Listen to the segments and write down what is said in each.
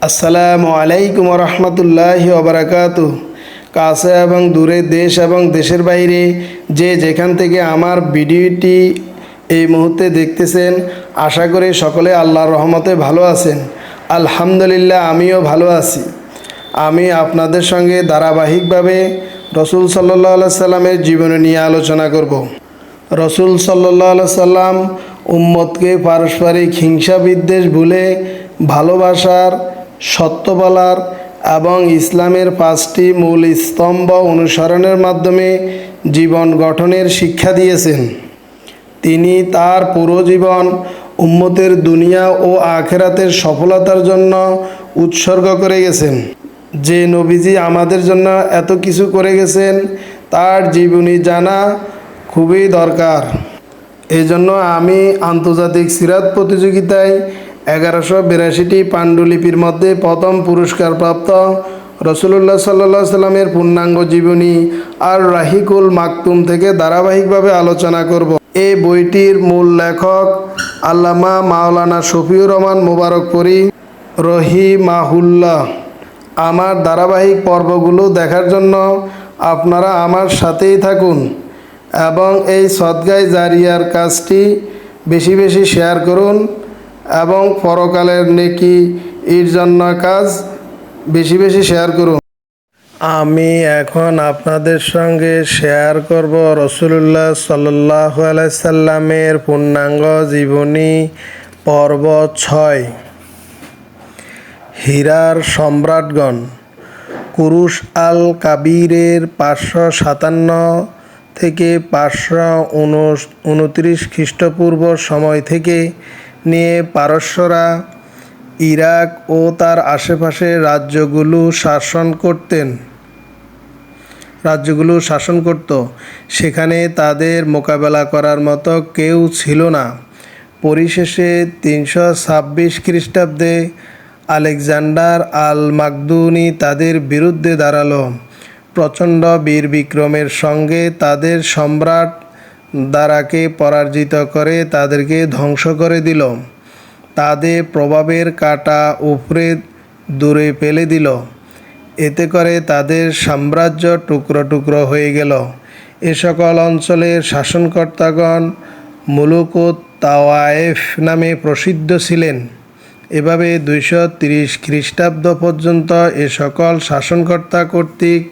আসসালামু আলাইকুম রহমতুল্লাহি ওবরাকাতু। কাছে এবং দূরে, দেশ এবং দেশের বাইরে যে যেখান থেকে আমার ভিডিওটি এই মুহূর্তে দেখতেছেন, আশা করি সকলে আল্লাহর রহমতে ভালো আছেন। আলহামদুলিল্লাহ, আমিও ভালো আছি। আমি আপনাদের সঙ্গে ধারাবাহিকভাবে রসুল সাল্লাল্লাহু সাল্লামের জীবনী নিয়ে আলোচনা করব। রসুল সাল্লাল্লাহু সাল্লাম উম্মতকে পারস্পরিক হিংসা বিদ্বেষ ভুলে ভালোবাসার, সত্য বলার এবং ইসলামের 5টি মূল স্তম্ভ অনুসরণের মাধ্যমে জীবন গঠনের শিক্ষা দিয়েছেন। তিনি তার পুরো জীবন উম্মতের দুনিয়া ও আখিরাতের সফলতার জন্য উৎসর্গ করে গেছেন। যে নবীজি আমাদের জন্য এত কিছু করে গেছেন, তার জীবনী জানা খুবই দরকার। এই জন্য আমি আন্তর্জাতিক সিরাত প্রতিযোগিতায় 1182টি পাণ্ডুলিপির মধ্যে প্রথম পুরস্কারপ্রাপ্ত রসুলুল্লাহ সাল্লাল্লাহু সাল্লামের পূর্ণাঙ্গ জীবনী আর রাহিকুল মাকতুম থেকে ধারাবাহিকভাবে আলোচনা করব। এই বইটির মূল লেখক আল্লামা মাওলানা শফিউর রহমান মুবারকপুরী রহিমাহুল্লাহ। আমার ধারাবাহিক পর্বগুলো দেখার জন্য আপনারা আমার সাথেই থাকুন এবং এই সদকায়ে জারিয়ার কাজটি বেশি বেশি শেয়ার করুন এবং পরকালের নেকি এর জন্য কাজ বেশি বেশি শেয়ার করুন। আমি এখন আপনাদের সঙ্গে শেয়ার করব রসুলুল্লাহ সাল্লাল্লাহু আলাইহি সাল্লামের পূর্ণাঙ্গ জীবনী পর্ব 6। হীরার সম্রাটগণ। কুরুশ আল কাবিরের 557 থেকে 529 খ্রিস্টপূর্ব সময় থেকে নিয়ে পারস্যরা ইরাক ও তার আশেপাশের রাজ্যগুলো শাসন করত। সেখানে তাদের মোকাবেলা করার মতো কেউ ছিল না। পরিশেষে 326 খ্রিস্টাব্দে আলেকজান্ডার আল মাকদুনি তাদের বিরুদ্ধে দাঁড়ালো। প্রচণ্ড বীর বিক্রমের সঙ্গে তাদের সম্রাট দারাকে পরাজিত করে তাদেরকে ধ্বংস করে দিল। তাদের প্রভাবের কাঁটা উপড়ে দূরে ফেলে দিল। এতে করে তাদের সাম্রাজ্য টুকরো টুকরো হয়ে গেল। এ সকল অঞ্চলের শাসনকর্তাগণ মুলুকুত তাওয়ায়েফ নামে প্রসিদ্ধ ছিলেন। এভাবে 230 খ্রিস্টাব্দ পর্যন্ত এ সকল শাসনকর্তা কর্তৃক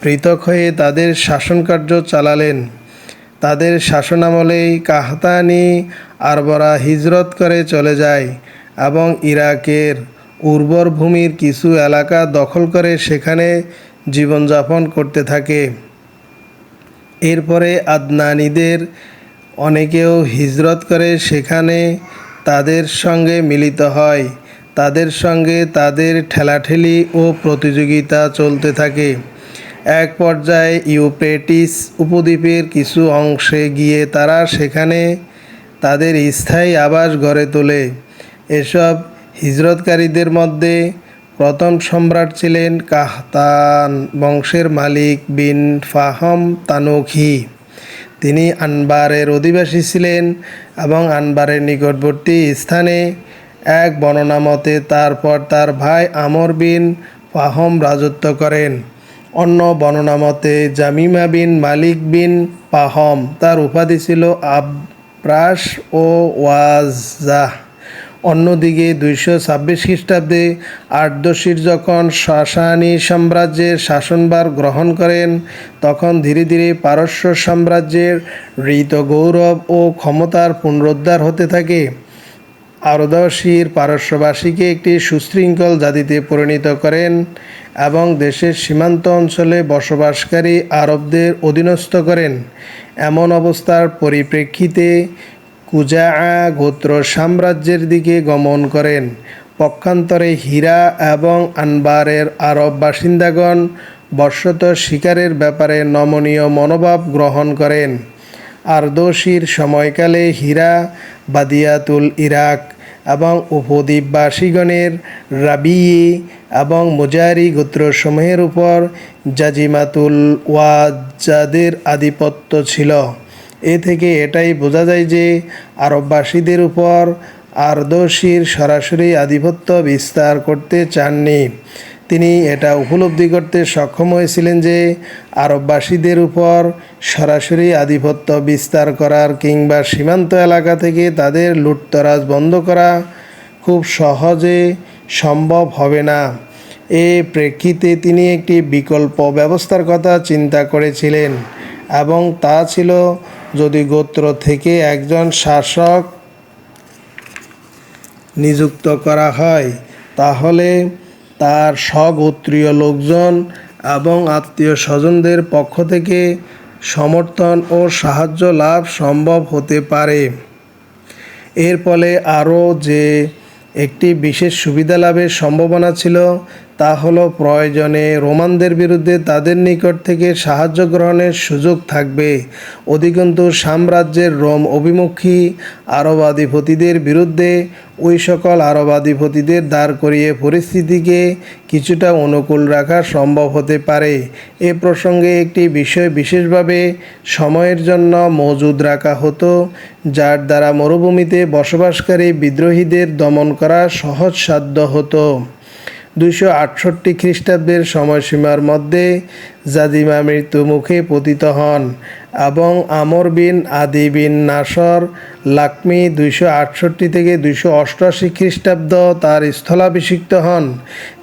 পৃথক হয়ে তাদের শাসনকার্য চালালেন। তাদের শাসনামলেই কাহতানি আরবরা হিজরত করে চলে যায় এবং ইরাকের উর্বর ভূমির কিছু এলাকা দখল করে সেখানে জীবনযাপন করতে থাকে। এরপরে আদনানীদের অনেকেও হিজরত করে সেখানে তাদের সঙ্গে মিলিত হয়। তাদের সঙ্গে তাদের ঠেলাঠেলি ও প্রতিযোগিতা চলতে থাকে। এক পর্যায়ে ইউফ্রেটিস উপদ্বীপের কিছু অংশে গিয়ে তারা সেখানে তাদের স্থায়ী আবাস গড়ে তোলে। এসব হিজরতকারীদের মধ্যে প্রথম সম্রাট ছিলেন কাহতান বংশের মালিক বিন ফাহম তানুখি। তিনি আনবারের অধিবাসী ছিলেন এবং আনবারের নিকটবর্তী স্থানে এক বর্ণনা মতে তারপর তার ভাই আমর বিন ফাহম রাজত্ব করেন। অন্য বর্ণনা মতে জামিমা বিন মালিক বিন ফাহম, তার উপাধি ছিল আব্রাস ও ওয়াজাহ। অন্যদিকে 226 খ্রিস্টাব্দে আর্দশির যখন সাসানি সাম্রাজ্যের শাসনভার গ্রহণ করেন, তখন ধীরে ধীরে পারস্য সাম্রাজ্যের হৃত গৌরব ও ক্ষমতার পুনরুদ্ধার হতে থাকে। আর্দশির পারস্যবাসীকে একটি সুশৃঙ্খল জাতিতে পরিণত করেন এবং দেশের সীমান্ত অঞ্চলে বসবাসকারী আরবদের অধীনস্থ করেন। এমন অবস্থার পরিপ্রেক্ষিতে কুজাআ গোত্র সাম্রাজ্যের দিকে গমন করেন। পক্ষান্তরে হীরা এবং আনবারের আরব বাসিন্দাগণ বশত শিকারের ব্যাপারে নমনীয় মনোভাব গ্রহণ করেন। আর্দশির সময়কালে হীরা, বাদিয়াতুল ইরাক এবং উপদ্বীপবাসীগণের রাবিয়ী এবং মুজারি গোত্রসমূহের উপর জাজিমাতুল ওয়াজ্জাদের আধিপত্য ছিল। এ থেকে এটাই বোঝা যায় যে আরববাসীদের উপর আরদোশির সরাসরি আধিপত্য বিস্তার করতে চাননি। তিনি এটা উপলব্ধি করতে সক্ষম হয়েছিলেন যে আরববাসীদের উপর সরাসরি আধিপত্য বিস্তার করার কিংবা সীমান্ত এলাকা থেকে তাদের লুটতরাজ বন্ধ করা খুব সহজে সম্ভব হবে না। এই প্রেক্ষিতে তিনি একটি বিকল্প ব্যবস্থার কথা চিন্তা করেছিলেন এবং তা ছিল যদি গোত্র থেকে একজন শাসক নিযুক্ত করা হয় তাহলে তার স্বগোত্রীয় লোকজন এবং আত্মীয় স্বজনদের পক্ষ থেকে সমর্থন ও সাহায্য লাভ সম্ভব হতে পারে। এর ফলে আরও যে একটি বিশেষ সুবিধা লাভের সম্ভাবনা ছিল তা হলো প্রয়োজনে রোমানদের বিরুদ্ধে তাদের নিকট থেকে সাহায্য গ্রহণের সুযোগ থাকবে। অধিকন্তু সাম্রাজ্যের রোম অভিমুখী আরবাধিপতিদের বিরুদ্ধে ওই সকল আরবাধিপতিদের দাঁড় করিয়ে পরিস্থিতিকে কিছুটা অনুকূল রাখা সম্ভব হতে পারে। এ প্রসঙ্গে একটি বিষয় বিশেষভাবে সময়ের জন্য মজুদ রাখা হতো, যার দ্বারা মরুভূমিতে বসবাসকারী বিদ্রোহীদের দমন করা সহজসাধ্য হতো। 268 খ্রিস্টাব্দের সময়সীমার মধ্যে জাজিমা মৃত্যু মুখে পতিত হন এবং আমর বিন আদি বিন নাসর লাকমি 268 থেকে 288 খ্রিস্টাব্দ তার স্থলাভিষিক্ত হন।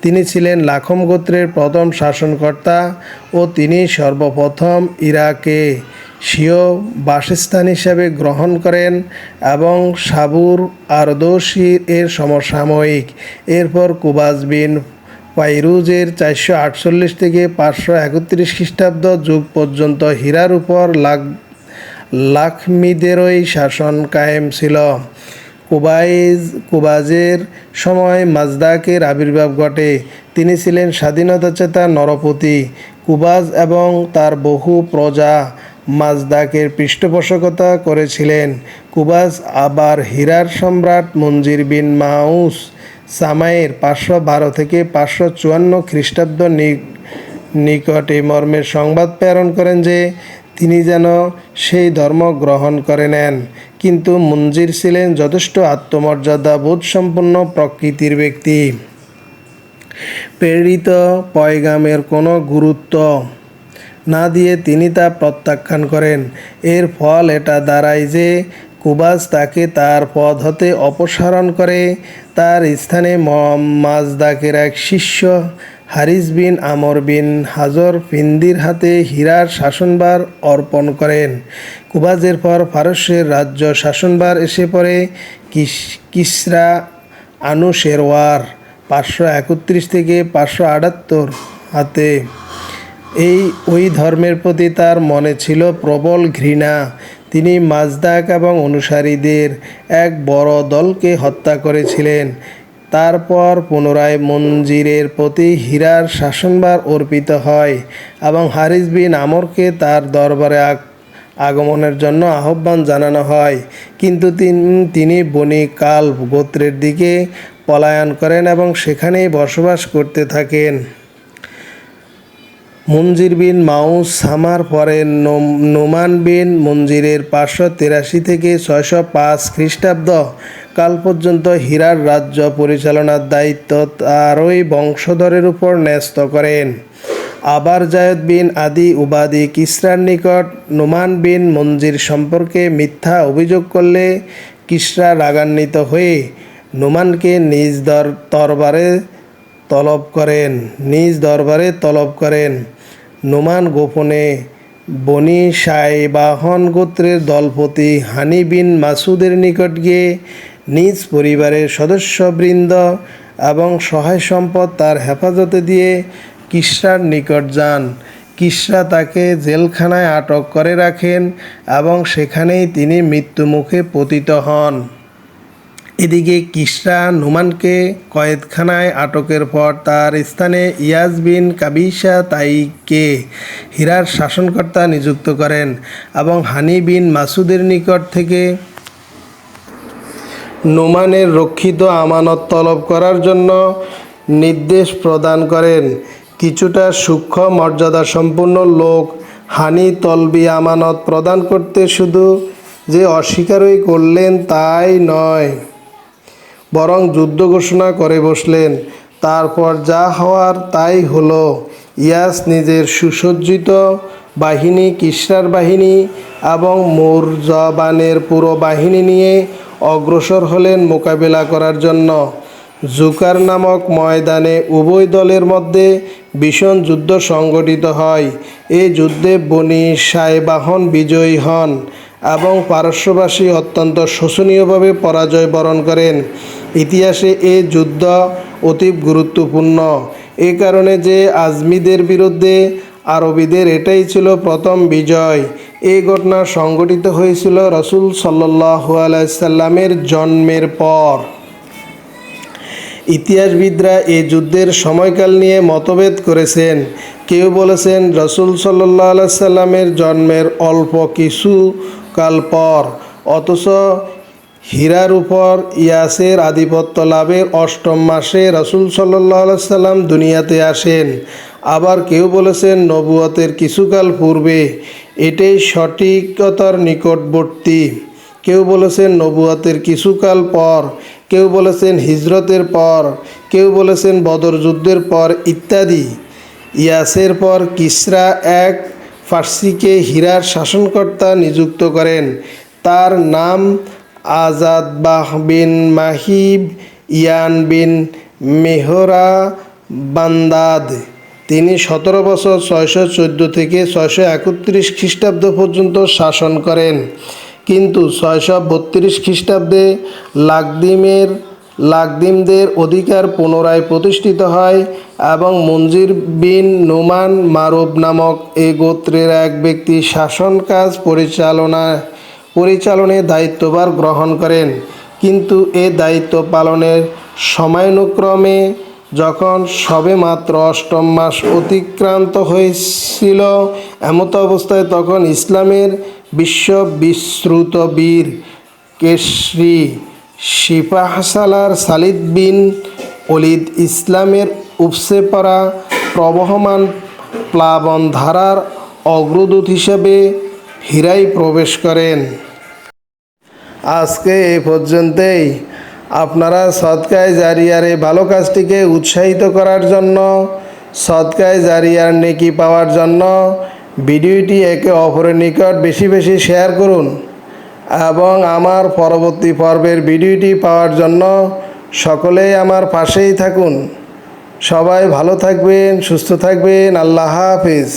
তিনি ছিলেন লাখম গোত্রের প্রথম শাসনকর্তা ও তিনি সর্বপ্রথম ইরাকে স্বীয় বাসস্থান হিসাবে গ্রহণ করেন এবং সাবুর আরদোশির এর সমসাময়িক। এরপর কুবাজ বিন ফাইরুজের 448 থেকে 531 খ্রিস্টাব্দ যুগ পর্যন্ত হীরার উপর লাখমিদেরই শাসন কায়েম ছিল। কুবাজের সময় মাজদাকের আবির্ভাব ঘটে। তিনি ছিলেন স্বাধীনতাচেতা নরপতি। কুবাজ এবং তার বহু প্রজা মাজদাকের পৃষ্ঠপোষকতা করেছিলেন। কুবাজ আবার হীরার সম্রাট মঞ্জির বিন মাউস সামাইয়ের 512 থেকে 554 খ্রিস্টাব্দ নিকটে মর্মের সংবাদ প্রেরণ করেন যে তিনি যেন সেই ধর্ম গ্রহণ করে নেন। কিন্তু মঞ্জির ছিলেন যথেষ্ট আত্মমর্যাদা বোধসম্পন্ন প্রকৃতির ব্যক্তি। প্রেরিত পয়গামের কোনো গুরুত্ব না দিয়ে তিনি তা প্রত্যাখ্যান করেন। এর ফল এটা দাঁড়ায় যে কুবাজ তাকে তার পদ হতে অপসারণ করে তার স্থানে মাজদাকের এক শিষ্য হারিস বিন আমর বিন হাজর ফিন্দির হাতে হীরার শাসনভার অর্পণ করেন। কুবাজের পর ফারস্যের রাজ্য শাসনভার এসে পড়ে কিসরা আনুশেরওয়ার 531 থেকে 578 হাতে। ওই ধর্মের প্রতি তার মনে ছিল প্রবল ঘৃণা। তিনি মাজদাক এবং অনুসারীদের এক বড় দলকে হত্যা করেছিলেন। তারপর পুনরায় মঞ্জিরের প্রতি হীরার শাসনভার অর্পিত হয় এবং হারিস বিন আমরকে তার দরবারে আগমনের জন্য আহ্বান জানানো হয়। কিন্তু তিনি বনি কালব গোত্রের দিকে পলায়ন করেন এবং সেখানেই বসবাস করতে থাকেন। মঞ্জির বিন মাউস সামার পরে নোমান বিন মঞ্জিরের 583 থেকে 605 খ্রিস্টাব্দ কাল পর্যন্ত হীরার রাজ্য পরিচালনার দায়িত্ব তারই বংশধরের উপর ন্যস্ত করেন। আবার জায়দ বিন আদি উবাদি কিসরার নিকট নোমান বিন মঞ্জির সম্পর্কে মিথ্যা অভিযোগ করলে কিসরা রাগান্বিত হয়ে নোমানকে নিজ দরবারে তলব করেন। নোমান গোপনে বনি সাইবাহন গোত্রের দলপতি হানি বিন মাসুদের নিকট গিয়ে নিজ পরিবারের সদস্যবৃন্দ এবং সহায় সম্পদ তার হেফাজতে দিয়ে কিসরার নিকট যান। কিসরা তাকে জেলখানায় আটক করে রাখেন এবং সেখানেই তিনি মৃত্যুমুখে পতিত হন। এদিকে কিসরা নোমানকে কয়েদখানায় আটকের পর তার স্থানে ইয়াজ বিন কাবিসা তাইকে হীরার শাসনকর্তা নিযুক্ত করেন এবং হানি বিন মাসুদের নিকট থেকে নোমানের রক্ষিত আমানত তলব করার জন্য নির্দেশ প্রদান করেন। কিছুটা সূক্ষ্ম মর্যাদা সম্পন্ন লোক হানি তলবি আমানত প্রদান করতে শুধু যে অস্বীকারই করলেন তাই নয়, বরং যুদ্ধ ঘোষণা করে বসলেন। তারপর যা হওয়ার তাই হলো। ইয়াস নিজের সুসজ্জিত বাহিনী, কিসরার বাহিনী এবং মুরজাবানের পুরো বাহিনী নিয়ে অগ্রসর হলেন মোকাবিলা করার জন্য। জুকার নামক ময়দানে উভয় দলের মধ্যে ভীষণ যুদ্ধ সংঘটিত হয়। এই যুদ্ধে বনি সায়বাহন বিজয়ী হন এবং পারস্যবাসী অত্যন্ত শোচনীয়ভাবে পরাজয় বরণ করেন। ইতিহাসে এই যুদ্ধ অতি গুরুত্বপূর্ণ, এ কারণে যে আজমিদের বিরুদ্ধে আরবিদের এটাই ছিল প্রথম বিজয়। এই ঘটনা সংঘটিত হয়েছিল রাসূল সাল্লাল্লাহু আলাইহি সাল্লামের জন্মের পর। ইতিহাসবিদরা এই যুদ্ধের সময়কাল নিয়ে মতভেদ করেছেন। কেউ বলেছেন রাসূল সাল্লাল্লাহু আলাইহি সাল্লামের জন্মের অল্প কিছু কাল পর, অথচ হীরার উপর ইয়াসের আধিপত্য লাভের অষ্টম মাসে রাসূল সাল্লাল্লাহু আলাইহি সাল্লাম দুনিয়াতে আসেন। আবার কেউ বলেছেন নবুয়তের কিছুকাল পূর্বে, এটাই সঠিকতার নিকটবর্তী। কেউ বলেছেন নবুয়তের কিছুকাল পর, কেউ বলেছেন হিজরতের পর, কেউ বলেছেন বদর যুদ্ধের পর ইত্যাদি। ইয়াসের পর কিসরা এক ফার্সিকে হীরার শাসনকর্তা নিযুক্ত করেন। তার নাম আজাদবাহ বিন মাহিব ইয়ান বিন মেহরা বান্দাদ। তিনি 17 বছর 614 থেকে 631 খ্রিস্টাব্দ পর্যন্ত শাসন করেন। কিন্তু 632 খ্রিস্টাব্দে লাকদিমদের অধিকার পুনরায় প্রতিষ্ঠিত হয় এবং মঞ্জির বিন নোমান মারুব নামক এই গোত্রের এক ব্যক্তি শাসন কাজ পরিচালনায় দায়িত্বভার গ্রহণ করেন। কিন্তু এ দায়িত্ব পালনের সময়ানুক্রমে যখন সবেমাত্র অষ্টম মাস অতিক্রান্ত হয়েছিল, এমত অবস্থায় তখন ইসলামের বিশ্ববিশ্রুত বীর কেশরী সিপাহসালার খালিদ বিন ওলীদ ইসলামের উপসে পড়া প্রবহমান প্লাবন ধারার অগ্রদূত হিসেবে হীরায় প্রবেশ করেন। আজকে এই পর্যন্তই। আপনারা সদকায়ে জারিয়ার এই ভালো কাজটিকে উৎসাহিত করার জন্য, সদকায়ে জারিয়ার নেকি পাওয়ার জন্য ভিডিওটি একে অপরের নিকট বেশি বেশি শেয়ার করুন এবং আমার পরবর্তী পর্বের ভিডিওটি পাওয়ার জন্য সকলেই আমার পাশেই থাকুন। সবাই ভালো থাকবেন, সুস্থ থাকবেন। আল্লাহ হাফেজ।